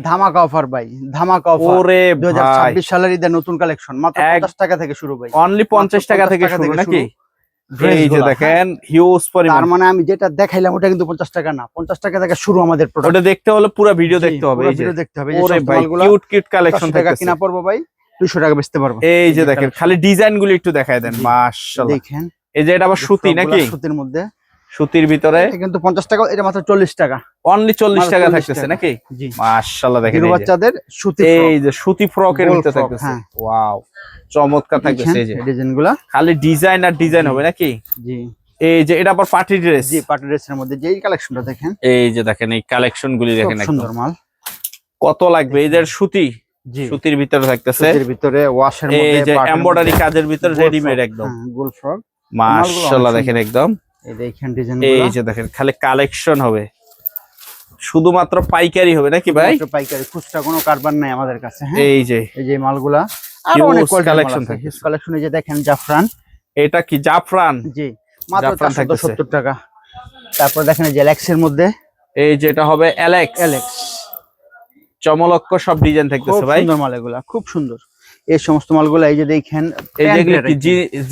ধামাকা অফার ভাই, ধামাকা অফার। ওরে ভাই 2026 সালের ঈদের নতুন কালেকশন, মাত্র 50 টাকা থেকে শুরু ভাই। অনলি 50 টাকা থেকে শুরু নাকি? এই যে দেখেন হিউজ পরিমাণ। তার মানে আমি যেটা দেখাইলাম ওটা কিন্তু 50 টাকা না, 50 টাকা থেকে শুরু আমাদের প্রোডাক্ট। ওটা দেখতে হলে পুরো ভিডিও দেখতে হবে। এই যে ভিডিও দেখতে হবে। ওরে ভাই কিউট কিউট কালেকশন টাকা থাকতেছে। কিনা পড়বো ভাই, 200 টাকা বেচতে পারবো। এই যে দেখেন খালি ডিজাইন গুলো একটু দেখায় দেন। মাশাআল্লাহ দেখেন এই যে এটা আবার সুতি নাকি? সুতির মধ্যে, সুতির ভিতরে কিন্তু 50 টাকা, এটা মাত্র 40 টাকা। অনলি 40 টাকা থাকতেছে নাকি? জি মাশাআল্লাহ দেখেন এই বাচ্চাদের সুতি, এই যে সুতি ফ্রকের ভিতরে থাকতেছে। ওয়াও চমৎকার থাকতেছে। এই যে ডিজাইনগুলো খালি ডিজাইন আর ডিজাইন হবে নাকি? জি এই যে এটা আবার পার্টি ড্রেস। জি পার্টি ড্রেসের মধ্যে যে কালেকশনটা দেখেন, এই যে দেখেন এই কালেকশন গুলি দেখেন, খুব সুন্দর মাল। কত লাগবে? এই যে সুতি, জি সুতির ভিতরে থাকতেছে, সুতির ভিতরে ওয়াশের মধ্যে, এই যে এমব্রয়ডারি কাজের ভিতরে রেডিমেড একদম। গোল ফ্রক মাশাআল্লাহ দেখেন একদম। এই দেখেন ডিজাইন, এই যে দেখেন খালি কালেকশন হবে, শুধুমাত্র পাইকারি হবে নাকি ভাই? পাইকারি, খুচরা কোনো কারবার নাই আমাদের কাছে। এই যে মালগুলা আর অনেক কালেকশন থাকে। কালেকশন এই যে দেখেন জাফরান, এটা কি জাফরান? জি মাত্র 470 টাকা। তারপর দেখেন এই যে এলেক্সের মধ্যে, এই যেটা হবে এলেক্স চমলক্ষ সব ডিজাইন থাকতেছে ভাই। সুন্দর মাল এগুলা, খুব সুন্দর এই সমস্ত মালগুলা। এই যে দেখেন এই যেগুলো কি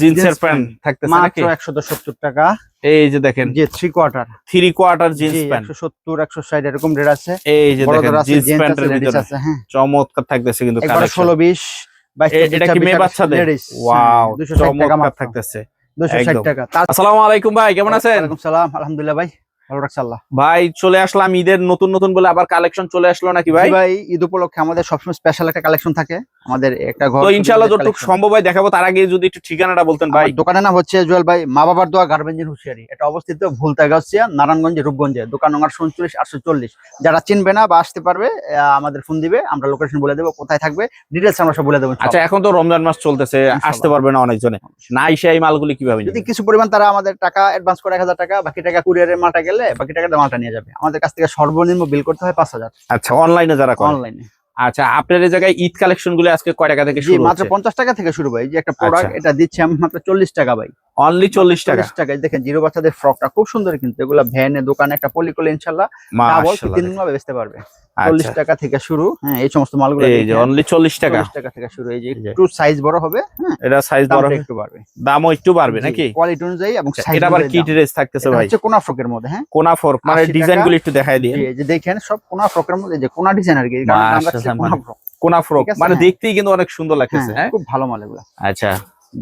জিন্সের প্যান্ট থাকতেছে নাকি? মাত্র 170 টাকা। এই যে দেখেন যে 3 কোয়ার্টার জিন্স প্যান্ট 170 160 এরকম রেট আছে। এই যে দেখেন জিন্স প্যান্টের ভিতরে আছে, হ্যাঁ চমৎকার থাকতেছে কিন্তু কালেকশন। 16 20 22 এটা কি মেয়ে বাচ্চাদের? ওয়াও চমৎকার থাকতেছে, 260 টাকা। আসসালামু আলাইকুম ভাই, কেমন আছেন? ওয়ালাইকুম সালাম, আলহামদুলিল্লাহ ভাই ভালো রাখছে আল্লাহ। ভাই চলে আসলাম ঈদের নতুন নতুন বলে, আবার কালেকশন চলে আসলো নাকি ভাই? ভাই ঈদ উপলক্ষে আমাদের সবসময় স্পেশাল একটা কালেকশন থাকে আমাদের একটা ঘর, তো ইনশাআল্লাহ যতটুকু সম্ভব হয় দেখাবো। তার আগে যদি একটু ঠিকানাটা বলতেন ভাই। দোকানের নাম হচ্ছে জুয়েল ভাই মা বাবার দোয়া গার্মেন্টস হুঁশিয়ারি। এটা অবস্থিত ভুলতাগাছিয়া নারায়ণগঞ্জে রূপগঞ্জে, দোকান নম্বর 37 840। যারা চিনবে না বা আসতে পারবে আমাদের ফোন দিবে, আমরা লোকেশন বলে দেবো, কোথায় থাকবে ডিটেইলস আমরা সব বলে দেবো। আচ্ছা এখন তো রমজান মাস চলতেছে, আসতে পারবে না অনেকজনে, না এসে এই মালগুলি কিভাবে যদি কিছু পরিমাণ তারা আমাদের টাকা অ্যাডভান্স করে 1000 টাকা, বাকি টাকা কুরিয়ারের মালটা গেলে বাকি টাকাটা মালটা নিয়ে যাবে। আমাদের কাছ থেকে সর্বনিম্ন বিল করতে হয় 5000। আচ্ছা অনলাইনে যারা করে? অনলাইনে। আচ্ছা আপনার এই জায়গায় ঈদ কালেকশন গুলো আজকে কয় টাকা থেকে শুরু হচ্ছে? মাত্র 50 টাকা থেকে শুরু ভাই। যে একটা প্রোডাক্ট এটা দিচ্ছি আমি মাত্র 40 টাকা ভাই, অনলি 40 টাকা। 40 টাকায় দেখেন জিরো বাচ্চাদের ফ্রকটা খুব সুন্দর, কিন্তু এগুলা ভ্যানে দোকানে একটা পলি করলে ইনশাআল্লাহ ডাবল তিন ভাবে বেচতে পারবে। 40 টাকা থেকে শুরু। হ্যাঁ এই সমস্ত মালগুলো এই যে অনলি 40 টাকা। 40 টাকা থেকে শুরু। এই যে একটু সাইজ বড় হবে, হ্যাঁ এটা সাইজ বড় একটু বাড়বে, দামও একটু বাড়বে নাকি? কোয়ালিটি অনুযায়ী এবং সাইজ। এটা আবার কি ড্রেস থাকতেছে ভাই? হচ্ছে কোনা ফ্রকের মধ্যে। হ্যাঁ কোনা ফ্রক মানে ডিজাইন গুলো একটু দেখায় দিন। এই যে দেখেন সব কোনা ফ্রকের মধ্যে, যে কোনা ডিজাইন আর কি, কারণ নাম রাখছে কোনা ফ্রক। কোনা ফ্রক মানে দেখতেই কিন্তু অনেক সুন্দর লাগতেছে। হ্যাঁ খুব ভালো মাল এগুলো। আচ্ছা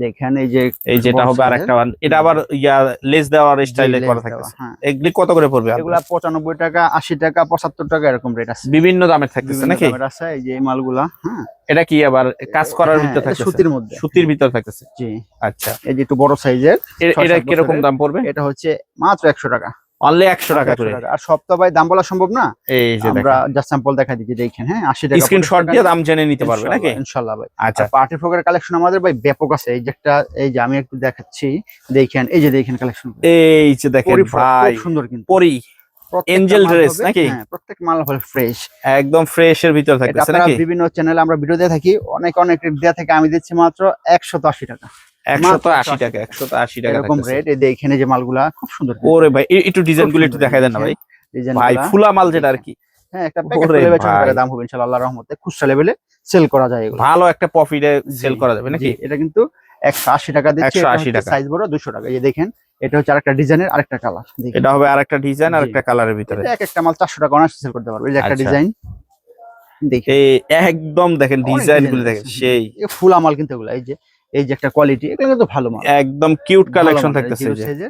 দেখেন এই যে যেটা হবে আরেকটা, এটা আবার লেস দেওয়ার স্টাইলে করা থাকতেছে। এগুলি কত করে পড়বে? এগুলা 95 টাকা 80 টাকা 75 টাকা এরকম রেট আছে, বিভিন্ন দামের থাকতেছে নাকি? এই যে এই মালগুলা। হ্যাঁ এটা কি আবার কাজ করার ভিতরে থাকতেছে? সুতির মধ্যে, সুতির ভিতর থাকতেছে। জি আচ্ছা এই যে একটু বড় সাইজের। এটা কি রকম দাম পড়বে? এটা হচ্ছে মাত্র 100 টাকা, অনলি 100 টাকা করে। আর সব তো ভাই দাম বলা সম্ভব না, এই যে আমরা জাস্ট স্যাম্পল দেখাই দিচ্ছি। দেখেন হ্যাঁ 80 টাকা স্ক্রিনশট দিয়ে দাম জেনে নিতে পারবে নাকি? ইনশাআল্লাহ ভাই। আচ্ছা পার্টি ফ্রকের কালেকশন আমাদের ভাই ব্যাপক আছে। এই যে একটা, এই যে আমি একটু দেখাচ্ছি, দেখেন এই যে দেখেন কালেকশন, এই যে দেখেন ভাই খুব সুন্দর, কিন্তু পরি এঞ্জেল ড্রেস নাকি? হ্যাঁ প্রত্যেক মাল হবে ফ্রেশ, একদম ফ্রেশ এর ভিতর থাকতেছে নাকি? বিভিন্ন চ্যানেলে আমরা ভিডিও দিয়ে থাকি, অনেক রেট দেয়া থেকে আমি দিচ্ছি মাত্র 180 টাকা। 180 টাকা, 180 টাকা এরকম রেট। এই দেখেন এই যে মালগুলা খুব সুন্দর। ওরে ভাই একটু ডিজাইন গুলো একটু দেখাই দেন না ভাই। ভাই ফুলা মাল যেটা আর কি, হ্যাঁ একটা প্যাকেট লেভেলে দাম হবে ইনশাআল্লাহ আল্লাহর রহমতে, খুচরা লেভেলে সেল করা যায় এগুলো, ভালো একটা প্রফিটে সেল করা যাবে নাকি? এটা কিন্তু 180 টাকা দিচ্ছি, 180 টাকা সাইজ বড় 200 টাকা। এই দেখেন এটা হচ্ছে আরেকটা ডিজাইনের আরেকটা কালার, এটা হবে আরেকটা ডিজাইন আরেকটা কালারের ভিতরে। এক একটা মাল 400 টাকা অনায়াসে সেল করতে পারবে। এই যে একটা ডিজাইন দেখেন, এই একদম দেখেন ডিজাইন গুলো দেখেন, সেই ফুলা মাল কিন্তু এগুলো। এই যে একটা কোয়ালিটি, এগুলো কিন্তু ভালো মাল, একদম কিউট কালেকশন থাকতেছে। এই যে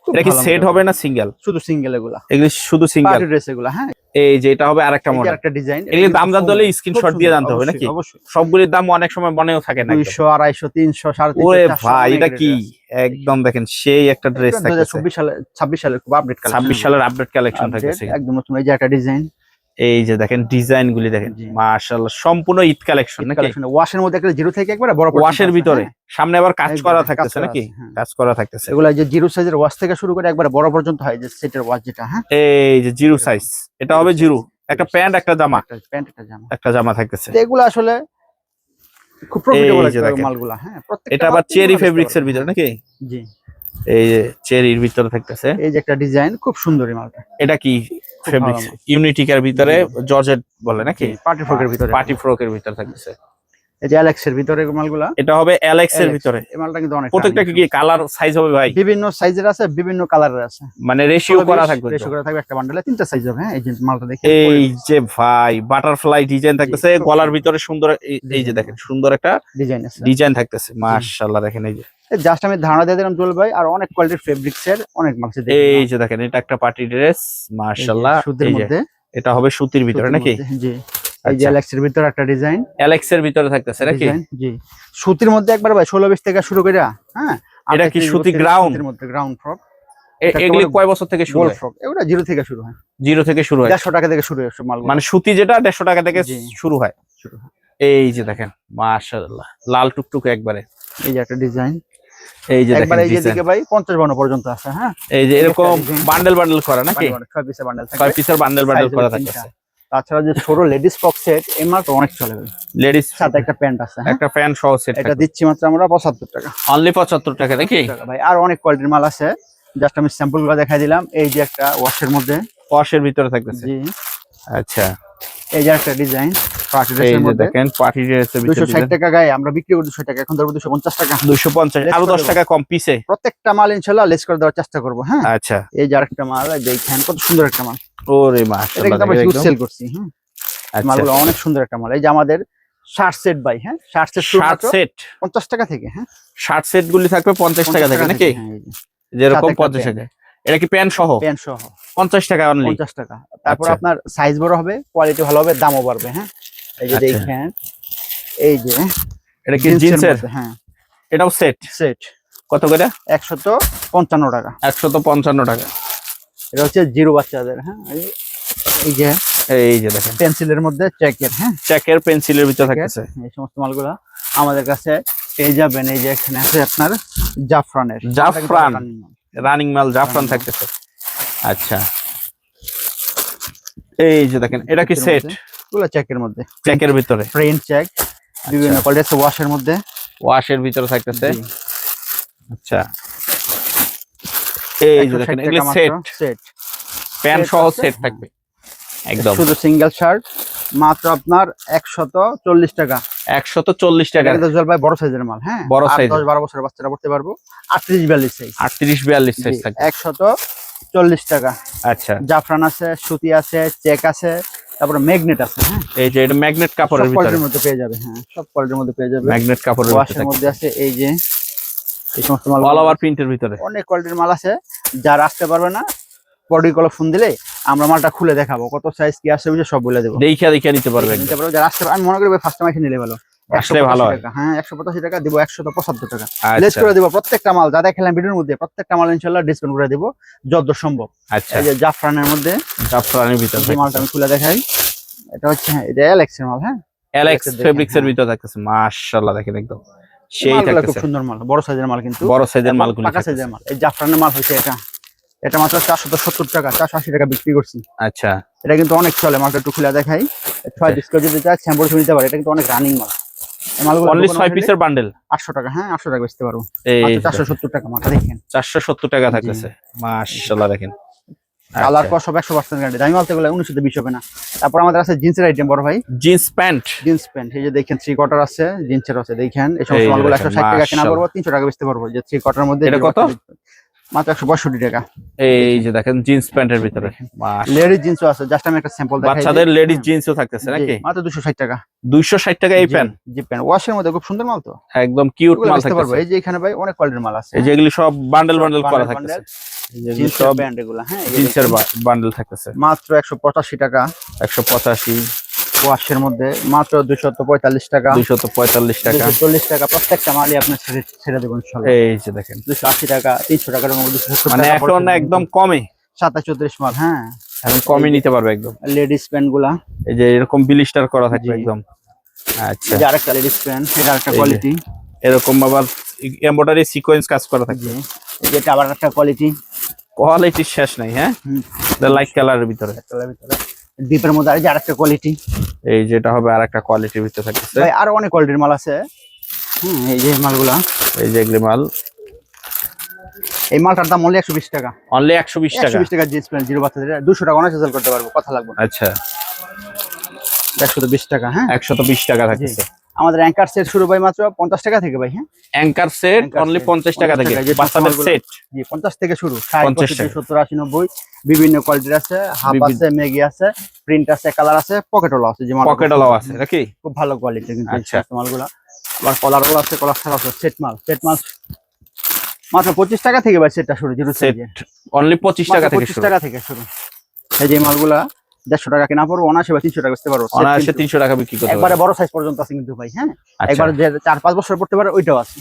এটা কি সেট হবে না সিঙ্গেল? শুধু সিঙ্গেল এগুলো, এগুলো শুধু সিঙ্গেল পার্টি ড্রেস এগুলো। হ্যাঁ এই যে এটা হবে আরেকটা মডেল, আরেকটা ডিজাইন। এগুলো দাম জানতে হলে স্ক্রিনশট দিয়ে জানতে হবে নাকি? অবশ্যই সবগুলোর দাম অনেক সময় মনেও থাকে না, 200 250 300 350। ওরে ভাই এটা কি একদম দেখেন সেই একটা ড্রেস থাকতেছে। 26 সালে খুব আপডেট কালেকশন, 26 সালের আপডেট কালেকশন থাকতেছে একদম নতুন। এই যে একটা ডিজাইন, এই যে দেখেন ডিজাইন গুলি দেখেন, মাশাআল্লাহ সম্পূর্ণ ঈদ কালেকশন নাকি? ওয়াশের মধ্যে একটা জিরো থেকে একবারে বড় ওয়াশের ভিতরে সামনে আবার কাজ করা থাকতেছে নাকি? কাজ করা থাকতেছে। এগুলা যে জিরো সাইজের ওয়াশ থেকে শুরু করে একবারে বড় পর্যন্ত হয়, যে সেটের ওয়াশ যেটা। হ্যাঁ এই যে জিরো সাইজ, এটা হবে জিরো, একটা প্যান্ট একটা জামা, একটা জামা থাকতেছে। এগুলো আসলে খুব প্রফিটেবল মালগুলা। হ্যাঁ এটা আবার চেরি ফেব্রিক্স এর ভিতরে নাকি? জি এই যে চেরির ভিতরে থাকতেছে। এই যে একটা ডিজাইন খুব সুন্দর এই মালটা। এটা কি ফেব্রিক্স ইউনিটিকের ভিতরে জর্জেট বলে নাকি পার্টি ফ্রকের ভিতরে, পার্টি ফ্রকের ভিতরে থাকতেছে। এই যে অ্যালেক্স এর ভিতরে মালগুলা, এটা হবে অ্যালেক্স এর ভিতরে। এই মালটা কিন্তু অনেক প্রত্যেকটা কি কালার সাইজ হবে ভাই? বিভিন্ন সাইজের আছে, বিভিন্ন কালারের আছে, মানে রেশিও করা থাকবে, রেশিও করা থাকবে। একটা বান্ডেলে 3টা সাইজ হবে। হ্যাঁ, এই যে মালটা দেখেন, এই যে ভাই বাটারফ্লাই ডিজাইন থাকতেছে গলার ভিতরে সুন্দর। এই যে দেখেন সুন্দর একটা ডিজাইন আছে, ডিজাইন থাকতেছে মাশাআল্লাহ। দেখেন এই যে জাস্ট আমি ধারণা দিয়ে দিলাম জুয়েল ভাই, আর অনেক কোয়ালিটির ফেব্রিক্স এর অনেক মাল আছে। এই যে দেখেন এটা একটা পার্টি ড্রেস মাশাআল্লাহ। সুতির মধ্যে, এটা হবে সুতির ভিতরে নাকি? জি। এই যে অ্যালেক্স এর ভিতরে একটা ডিজাইন, অ্যালেক্স এর ভিতরে থাকতেছে নাকি? জি, সুতির মধ্যে একবার ভাই 16-20 থেকে শুরু করে। হ্যাঁ, এটা কি সুতি গ্রাউন্ড? সুতির মধ্যে গ্রাউন্ড ফ্রক। এগুলি কয় বছর থেকে শুরু হয়? ফ্রক এগুলা 0 থেকে শুরু হয়, 0 থেকে শুরু হয়। 150 টাকা থেকে শুরু হয় সব মাল, মানে সুতি যেটা 150 টাকা থেকে শুরু হয়। শুরু হয়। এই যে দেখেন মাশাআল্লাহ লাল টুকটুকে একবারে। এই যে একটা ডিজাইন, এই যে দেখেন একবার এই যে দিকে ভাই 50-52 পর্যন্ত আছে। হ্যাঁ, এই যে এরকম বান্ডেল বান্ডেল করা নাকি? 6 পিসের বান্ডেল থাকে, 6 পিসের বান্ডেল বান্ডেল করা থাকতেছে। তাছাড়া যে ছোট লেডিস ফ্রক সেট, এই মালটা অনেক চলে ভাই। লেডিস সাথে একটা প্যান্ট আছে, একটা প্যান্ট সহ সেট, এটা দিচ্ছি মাত্র আমরা 75 টাকা, অনলি 75 টাকা নাকি ভাই। আর অনেক কোয়ালিটির মাল আছে, জাস্ট আমি স্যাম্পল গুলো দেখাই দিলাম। এই যে একটা ওয়াশের মধ্যে, ওয়াশের ভিতরে থাকতেছে। জি, আচ্ছা। এই যে একটা ডিজাইন পার্টি এই ড্রেসের যে মধ্যে, দেখেন পার্টি ড্রেসের ভিতরে 260 টাকা গায়ে আমরা বিক্রি করি 200 টাকা, এখন ধরবো 250 টাকা, 250, আরো 10 টাকা কম পিসে। প্রত্যেকটা মাল ইনশাআল্লাহ লেস করে দেওয়ার চেষ্টা করব। হ্যাঁ, আচ্ছা। এই যে আরেকটা মাল দেখেন, কত সুন্দর একটা মাল। ওরে এটা মাশাআল্লাহ, কিন্তু আমরা হিউজ একদম সেল করছি। হ্যাঁ, আচ্ছা মালগুলো অনেক সুন্দর একটা মাল। এই যে আমাদের শার্ট সেট ভাই, হ্যাঁ, শার্ট সেট শার্ট সেট 50 টাকা থেকে। হ্যাঁ, শার্ট সেট গুলি থাকবে 50 টাকা থেকে নাকি? হ্যাঁ, এই যে যেরকম সাথে একটা 50 টাকা। এটা কি প্যান্ট সহ? প্যান্ট সহ 50 টাকা অনলি। 50 টাকা। তারপর আচ্ছা। আপনার সাইজ বড় হবে, কোয়ালিটি ভালো হবে, দামও বাড়বে। হ্যাঁ, এই যে আচ্ছা। দেখেন, এই যে এটা কি জিন্সের? হ্যাঁ, এটাও সেট। সেট কত করে? 155 টাকা। 155 টাকা। এটা হচ্ছে জিরো বাচ্চাদের। হ্যাঁ, এই যে এই যে দেখেন পেন্সিলের মধ্যে চেকের। হ্যাঁ, চেকের পেন্সিলের ভিতরে থাকতেছে। এই সমস্ত মালগুলা আমাদের কাছে পেয়ে যাবেন। এই যে এখানে আছে আপনার জাফরানের, জাফরান রানিং মাল, জাফরান থাকতেছে। আচ্ছা, এই যে দেখেন এটা কি সেট? এগুলো চেকের মধ্যে, চেকের ভিতরে প্রিন্ট চেক, বিভিন্ন কোয়ালিটি আছে, ওয়াশের মধ্যে, ওয়াশের ভিতরে থাকতেছে। জি। আচ্ছা, এই যে দেখেন এগুলো সেট, সেট প্যান্ট সহ আছে, সেট থাকবে একদম। শুধু সিঙ্গেল শার্ট মাত্র আপনার 140 টাকা। 140 টাকা। এটা জল ভাই বড় সাইজের মাল। হ্যাঁ, বড় সাইজ, 10-12 বছরের বাচ্চারা পড়তে পারবো। 38-42 সাইজ, 38-42 সাইজ থাকবে। 140 টাকা। আচ্ছা, জাফরান আছে, সুতি আছে, চেক আছে, তারপরে ম্যাগনেট আছে। হ্যাঁ, এই যে এটা ম্যাগনেট কাপড়ের সব ভিতরে, কোয়ালিটির মধ্যে পেয়ে যাবে। হ্যাঁ, সব কোয়ালিটির মধ্যে পেয়ে যাবে। ম্যাগনেট কাপড়ের ওয়াশের মধ্যে আছে, এই যে এই সমস্ত মাল, অল ওভার প্রিন্টের ভিতরে অনেক কোয়ালিটির মাল আছে। যারা আসতে পারবে না, বডি কলে ফোন দিলে আমরা মালটা খুলে দেখাবো, কত সাইজ কি আছে সব বলে দেবো। দেখা নিতে পারবে। নিতে পারবে যারা আসতে পারবে। আমি মনে করি ফার্স্ট টাইম এসে নিলে ভালো, আসলে ভালো হয়। হ্যাঁ, 185 টাকা দিব, 175 টাকা আচ্ছা। লেস করে দিব। প্রত্যেকটা মাল যা দেখালাম ভিডিওর মধ্যে, প্রত্যেকটা মাল ইনশাআল্লাহ ডিসকাউন্ট করে দিব যতদূর সম্ভব। আচ্ছা, এই যে জাফরানের মধ্যে, জাফরানের ভিতরে এই মালটা আমি খুলে দেখাই। এটা হচ্ছে, হ্যাঁ, এটা অ্যালেক্স এর মাল। হ্যাঁ, অ্যালেক্স ফেব্রিক্স এর হ্যাঁ। ভিতরে থাকতেছে মাশাআল্লাহ। দেখেন একদম সেই মালগুলো খুব থাকতেছে, সুন্দর মাল, বড় সাইজের মাল, কিন্তু বড় সাইজের মালগুলো পাকা সাইজের মাল। এই জাফরানের মাল হচ্ছে এটা, এটা মাত্র 470 টাকা, 480 টাকা বিক্রি করছি। আচ্ছা, এটা কিন্তু অনেক চলে। মালটা একটু খুলে দেখাই। 6 পিস করে যদি চাই স্যাম্পল নিতে পারে। এটা কিন্তু অনেক রানিং মাল। এই মালগুলো অনলি 6 পিসের বান্ডেল 800 টাকা। হ্যাঁ, 800 টাকা বেচতে পারবো। এই মাত্র 470 টাকা মালটা দেখেন, 470 টাকা থাকতেছে মাশাআল্লাহ। দেখেন কালার কস সব 100% গ্যারান্টি। দামি মাল তো এগুলো 19 তে 20 হবে না। তারপর আমাদের আছে জিন্সের আইটেম বড় ভাই, জিন্স প্যান্ট। Jeans pant. এই যে দেখেন 3 কোয়ার্টার আছে, জিন্সের আছে। দেখেন এই সমস্ত মালগুলো 160 টাকা কেনা পড়বো, 300 টাকা বেচতে পারবো। যে 3 কোয়ার্টারের মধ্যে এটা কত? মাত্র 165 টাকা। এই যে দেখেন জিন্স প্যান্টের ভিতরে লেডিস জিন্সও আছে, জাস্ট আমি একটা স্যাম্পল দেখাই। বাচ্চাদের লেডিস জিন্সও থাকতেছে নাকি? মাত্র 260 টাকা। 260 টাকা এই প্যান্ট। জি, প্যান্ট ওয়াশের মধ্যে খুব সুন্দর মাল, তো একদম কিউট মাল থাকতেছে। এই যে এখানে ভাই অনেক কোয়ালিটির মাল আছে। এই যে এগুলি সব বান্ডেল বান্ডেল করা থাকতেছে। জিন্স সব ব্র্যান্ড এগুলা। হ্যাঁ, জিন্সের বান্ডেল থাকতেছে মাত্র 185 টাকা। 185। ওয়াশের মধ্যে মাত্র 245 টাকা, 245 টাকা, 240 টাকা। প্রত্যেকটা মালই আপনার ছেড়ে দেবো ইনশাআল্লাহ। এই যে দেখেন 280 টাকা, 300 টাকার মধ্যে 270 মানে টাকা এখন একদম কমে 27-34 মাল। হ্যাঁ, এখন কমই নিতে পারবে একদম। লেডিস প্যান্ট গুলা, এই যে এরকম বিলিস্টার করা থাকবে একদম। আচ্ছা, এই যে আরেকটা লেডিস প্যান্ট, এটা আরেকটা কোয়ালিটি। এরকম আবার এমব্রয়ডারি সিকোয়েন্স কাজ করা থাকবে। এই যে এটা আবার একটা কোয়ালিটি, কোয়ালিটি শেষ নাই। হ্যাঁ, লাইট কালারের ভিতরে, ডিপের মধ্যে। আর যে আরেকটা কোয়ালিটি, এই যেটা হবে আরেকটা কোয়ালিটির ভিতরে থাকতেছে। ভাই আরো অনেক কোয়ালিটির মাল আছে। এই যে মালগুলা, এই যে এগুলি মাল এই মালটার দাম অনলি 120 টাকা। অনলি 120 টাকা। 120 টাকা জিএস প্যান্ট জিরো বাচ্চাদের 200 টাকা অনার্স সেল করতে পারবো, কথা লাগবে না। আচ্ছা 120 টাকা। হ্যাঁ 120 টাকা থাকতেছে। আমাদের অ্যাঙ্কার সেট শুরু ভাই মাত্র 50 টাকা থেকে ভাই। হ্যাঁ অ্যাঙ্কার সেট অনলি 50 টাকা থেকে, বাচ্চাদের সেট জি 50 থেকে শুরু, 60 50 টাকা। 70 80 90 বিভিন্ন কোয়ালিটির আছে, হাফ আছে, মেগি আছে, প্রিন্ট আছে, কালার আছে, পকেটওয়ালা আছে, যে পকেটওয়ালাও আছে নাকি? খুব ভালো কোয়ালিটি কিন্তু এই আচ্ছা। মালগুলা। আবার কলারও আছে, কলার ছাড়া আছে, সেট মাল মাত্র 25 টাকা থেকে ভাই সেটটা শুরু, জিরো সেট সাইজের অনলি 25 টাকা থেকে 25 শুরু। টাকা থেকে শুরু। এই যে মালগুলা 150 টাকা কেনা পড়বো, অনায়াসে বা 300 টাকা বেচতে পারবো। অনায়াসে 300 টাকা বিক্রি করতে একবারে পারবে। বড় সাইজ পর্যন্ত আছে কিন্তু ভাই। হ্যাঁ আচ্ছা। একবারে যে 4-5 বছর পড়তে পারে ওইটাও আছে।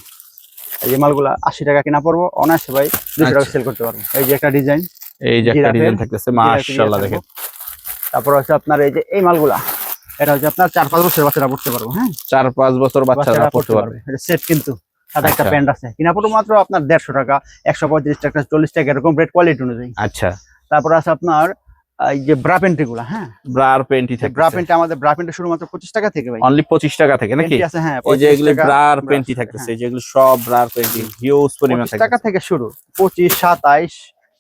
এই যে মালগুলা 80 টাকা কেনা পড়বো, অনায়াসে ভাই 200 টাকা সেল করতে পারবো। এই যে একটা ডিজাইন, এই যে একটা জিরাফের, ডিজাইন থাকতেছে মাশাআল্লাহ দেখেন। তারপর হচ্ছে আপনার এই যে এই মালগুলা, এটা হচ্ছে আপনার 4-5 বছরের বাচ্চারা পড়তে পারবো। হ্যাঁ 4-5 বছর বাচ্চারা পড়তে পারবে। এটা সেট কিন্তু, সাথে একটা আচ্ছা। প্যান্ট আছে, কিনা পড়বো মাত্র আপনার 150 টাকা, 135 টাকা, 40 টাকা, এরকম রেট কোয়ালিটি অনুযায়ী। আচ্ছা তারপর আছে আপনার এই যে ব্রা প্যান্ট গুলা। হ্যাঁ ব্রার পেন্টি ব্রা থাকতেছে প্যান্ট, আমাদের ব্রা প্যান্ট শুরু মাত্র 25 টাকা থেকে ভাই। অনলি 25 টাকা থেকে নাকি? পেন্টি আছে, হ্যাঁ এই যে 25 এগুলো টাকা, ব্রার ব্রা পেন্টি আছে, থাকতেছে, হ্যাঁ। যেগুলো সব ব্রার পেন্টি হিউজ পরিমাণ 25 টাকা থাকতেছে। থেকে শুরু, 25, 27,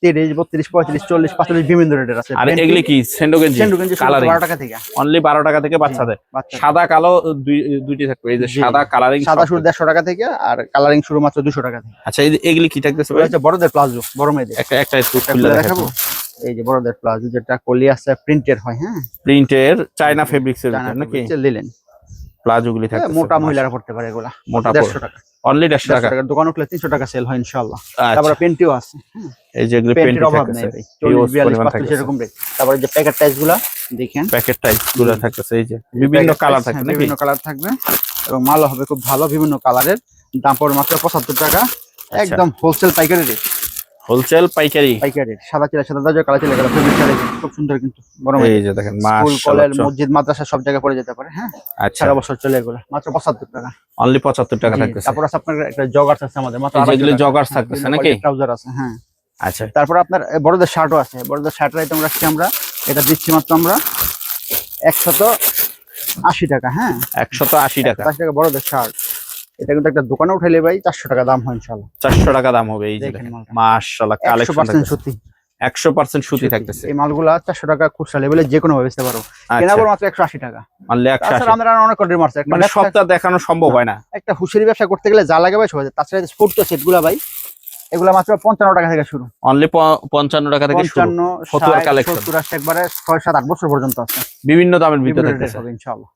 30, 32, 35, 40, 45 বিভিন্ন রেটের আছে। আর এগুলি কি সেন্ডো গেঞ্জি কালারিং? 12 টাকা থেকে অনলি 12 টাকা থেকে বাচ্চাদের। সাদা কালো দুইটি থাকবে। এই যে জি। সাদা কালারিং সাদা শুরু 150 টাকা থেকে, আর কালারিং শুরু মাত্র 200 টাকা থেকে। আচ্ছা এই যে এগুলি কি থাকতেছে ভাই? হচ্ছে বড়দের প্লাজো, বড় মেয়েদের। একটা একটু একটা খুলে খুলে দেখাবো। দেখাবো। এই যে বড়দের প্লাজো, যেটা কলি আছে, প্রিন্টের হয়। হ্যাঁ প্রিন্টের চায়না ফেব্রিক্স এর ভিতর নাকি? লিলেন প্লাজো গুলি থাকতেছে। মোটা মহিলারা পড়তে পারে এগুলা, মোটা 150 টাকা। অনলি 150 টাকা। দোকান উঠলে 300 টাকা সেল হয় ইনশাআল্লাহ। আচ্ছা। তারপরে পেন্টিও আছে। এই যে এগুলি পেন্টের পেন্টি অভাব থাকতেছে, নেই ভাই, হিউজ 40, 42, পরিমাণ 45 থাকতেছে। এরকম রেট। তারপরে যে প্যাকেট টাইস গুলা দেখেন, প্যাকেট টাইপ গুলো থাকতেছে। এই যে বিভিন্ন packet কালার size, থাকে হ্যাঁ, নাকি? বিভিন্ন কালার থাকবে এবং মালও হবে খুব ভালো, বিভিন্ন কালারের। দাম পড়বে মাত্র 75 টাকা, একদম হোলসেল পাইকারি রেট। হোলসেল পাইকারি। পাইকারি রেট। সাদা চিলা সাদা দাজা, কালো চিলা কালো, খুব সুন্দর কিন্তু গরম। এই যে দেখেন স্কুল, মাশাআল্লাহ। কলেজ, মসজিদ, মাদ্রাসা সব জায়গায় পড়ে যেতে পারে। হ্যাঁ আচ্ছা সারা বছর চলে এগুলো, মাত্র 75 টাকা। অনলি 75 টাকা জি, থাকতেছে। তারপর আছে আপনার একটা জগার্স আছে আমাদের, মাত্র এই যে 250 এগুলো টাকা। joggers হ্যাঁ, থাকতেছে বিভিন্ন নাকি? quality ট্রাউজার আছে। হ্যাঁ আচ্ছা তারপর আপনার বড়দের শার্টও আছে, বড়দের শার্টের আইটেম রাখছি আমরা। এটা দিচ্ছি মাত্র আমরা 180 টাকা। হ্যাঁ 180 টাকা। 180 টাকা বড়দের শার্ট। এটা কিন্তু একটা দোকানে উঠাইলে ভাই 400 টাকা দাম হয় ইনশাআল্লাহ। 400 টাকা দাম হবে। এই যে দেখেন দেখেন মালটা। মাশাআল্লাহ কালেকশন 100% সত্যি 100% সুতি থাকতেছে। এই মালগুলা 400 টাকা খুচরা লেভেলে যে কোনো ভাবে বেচতে পারো। কেনা পড়বে মাত্র 180 টাকা। অনলি 180। তাছাড়া আমরা অনেক কোয়ালিটির মাছ, মানে সবটা দেখানো সম্ভব হয় না। একটা হুঁশিয়ারি ব্যবসা করতে গেলে যা লাগে ভাই সবাই। তাছাড়া স্পোর্ট সেটগুলা ভাই, এগুলা মাত্র 55 টাকা থেকে শুরু। অনলি 55 টাকা থেকে শুরু। 55, ফতুয়ার 60, কালেকশন 70, 80 একবারে 6, 7, 8 বছর পর্যন্ত আছে। বিভিন্ন দামের ভিতরে বিভিন্ন থাকতেছে। রেট হবে ইনশাআল্লাহ।